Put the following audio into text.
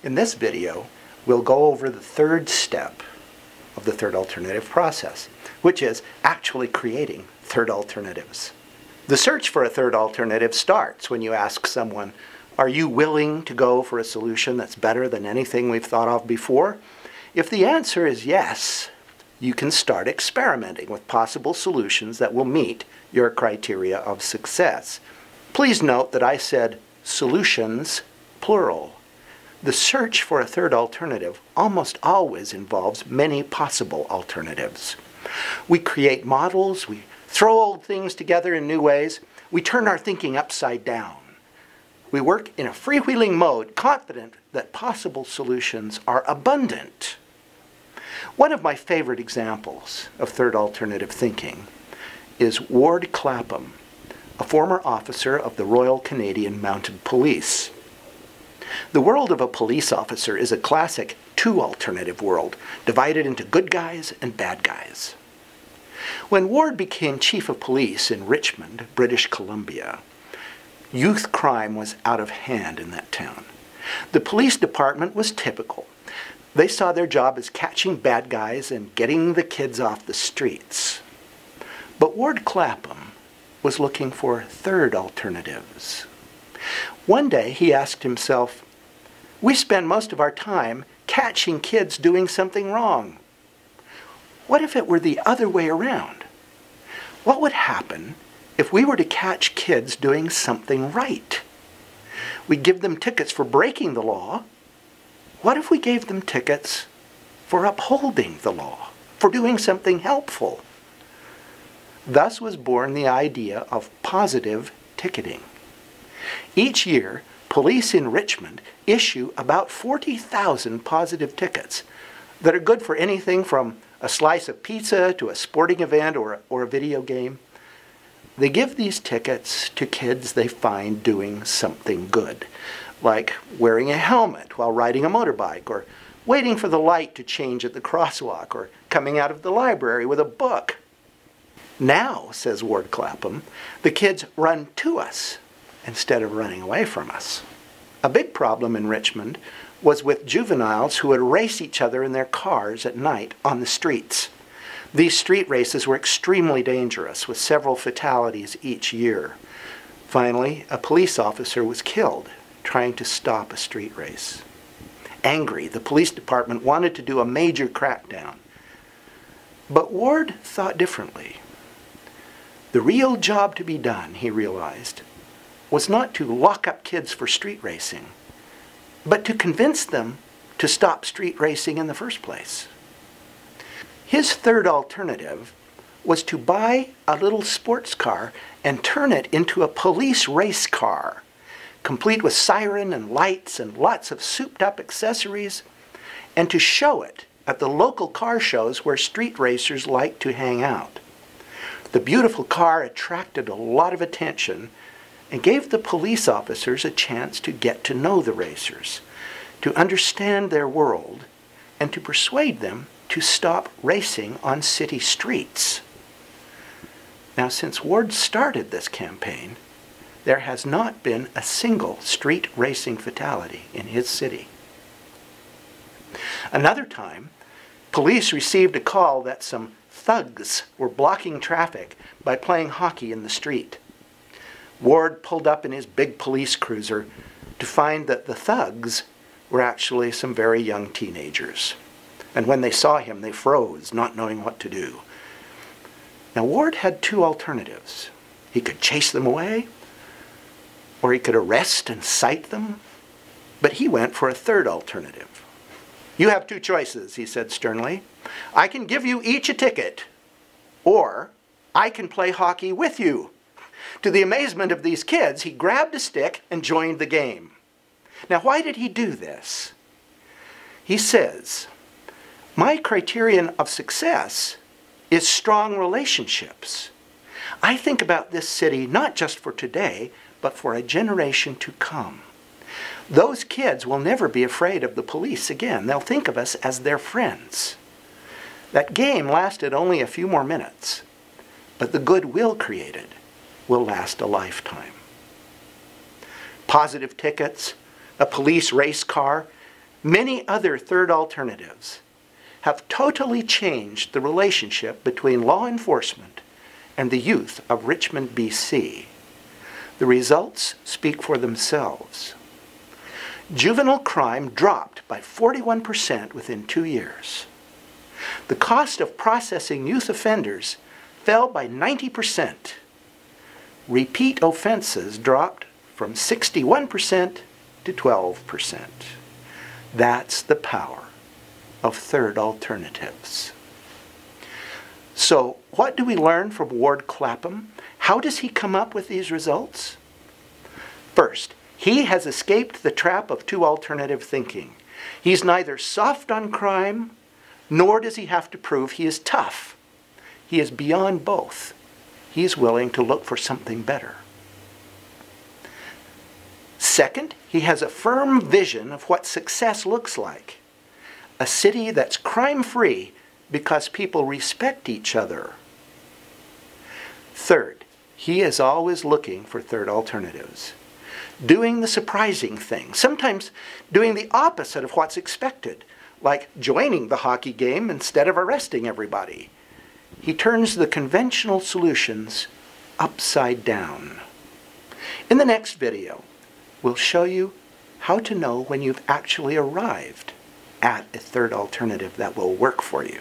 In this video, we'll go over the third step of the third alternative process, which is actually creating third alternatives. The search for a third alternative starts when you ask someone, are you willing to go for a solution that's better than anything we've thought of before? If the answer is yes, you can start experimenting with possible solutions that will meet your criteria of success. Please note that I said solutions, plural. The search for a third alternative almost always involves many possible alternatives. We create models, we throw old things together in new ways, we turn our thinking upside down. We work in a freewheeling mode, confident that possible solutions are abundant. One of my favorite examples of third alternative thinking is Ward Clapham, a former officer of the Royal Canadian Mounted Police. The world of a police officer is a classic two-alternative world, divided into good guys and bad guys. When Ward became chief of police in Richmond, British Columbia, youth crime was out of hand in that town. The police department was typical. They saw their job as catching bad guys and getting the kids off the streets. But Ward Clapham was looking for third alternatives. One day he asked himself, we spend most of our time catching kids doing something wrong. What if it were the other way around? What would happen if we were to catch kids doing something right? We give them tickets for breaking the law. What if we gave them tickets for upholding the law, for doing something helpful? Thus was born the idea of positive ticketing. Each year, police in Richmond issue about 40,000 positive tickets that are good for anything from a slice of pizza to a sporting event or a video game. They give these tickets to kids they find doing something good, like wearing a helmet while riding a motorbike, or waiting for the light to change at the crosswalk, or coming out of the library with a book. Now, says Ward Clapham, the kids run to us instead of running away from us. A big problem in Richmond was with juveniles who would race each other in their cars at night on the streets. These street races were extremely dangerous, with several fatalities each year. Finally, a police officer was killed trying to stop a street race. Angry, the police department wanted to do a major crackdown. But Ward thought differently. The real job to be done, he realized, was not to lock up kids for street racing, but to convince them to stop street racing in the first place. His third alternative was to buy a little sports car and turn it into a police race car, complete with siren and lights and lots of souped-up accessories, and to show it at the local car shows where street racers like to hang out. The beautiful car attracted a lot of attention and gave the police officers a chance to get to know the racers, to understand their world, and to persuade them to stop racing on city streets. Now, since Ward started this campaign, there has not been a single street racing fatality in his city. Another time, police received a call that some thugs were blocking traffic by playing hockey in the street. Ward pulled up in his big police cruiser to find that the thugs were actually some very young teenagers. And when they saw him, they froze, not knowing what to do. Now, Ward had two alternatives. He could chase them away, or he could arrest and cite them, but he went for a third alternative. You have two choices, he said sternly. I can give you each a ticket, or I can play hockey with you. To the amazement of these kids, he grabbed a stick and joined the game. Now, why did he do this? He says, my criterion of success is strong relationships. I think about this city not just for today, but for a generation to come. Those kids will never be afraid of the police again. They'll think of us as their friends. That game lasted only a few more minutes, but the goodwill created will last a lifetime. Positive tickets, a police race car, many other third alternatives have totally changed the relationship between law enforcement and the youth of Richmond, BC. The results speak for themselves. Juvenile crime dropped by 41% within 2 years. The cost of processing youth offenders fell by 90%. Repeat offenses dropped from 61% to 12%. That's the power of third alternatives. So, what do we learn from Ward Clapham? How does he come up with these results? First, he has escaped the trap of two alternative thinking. He's neither soft on crime, nor does he have to prove he is tough. He is beyond both. He is willing to look for something better. Second, he has a firm vision of what success looks like. A city that's crime-free because people respect each other. Third, he is always looking for third alternatives. Doing the surprising thing, sometimes doing the opposite of what's expected, like joining the hockey game instead of arresting everybody. He turns the conventional solutions upside down. In the next video, we'll show you how to know when you've actually arrived at a third alternative that will work for you.